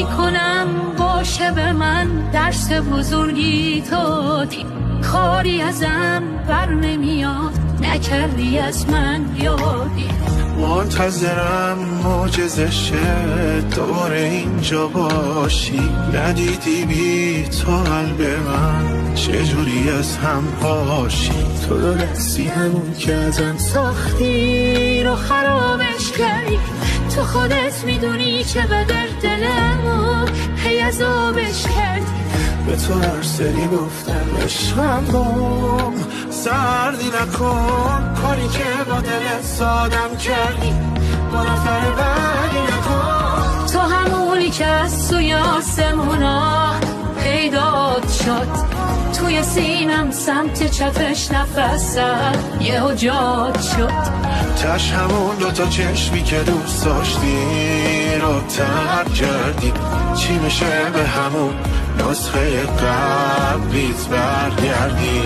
میکنم باشه به من درس بزرگی تو خاری ازم بر نمیاد نکردی از من یادی منتظرم معجزه شه دوباره اینجا باشی ندیدی بی تو قلب من چجوری از هم پاشی تو درستی همون که ازم ساختی رو خرابش کردی تو خودت میدونی چه بدر دلمو هی عذابش کردی به تو هر سری گفتم عشقم بام سردی نکن کاری که با دلت سادم کردی با نفر بعدی نکن تو همونی که از سوی آسمونا پیدات شد توی سینم سمت چپش نفسم یه جاد شد تش همون دوتا چشمی که دوست داشتی رو ترک کردی چی میشه به همون نسخه قبلیت برگردی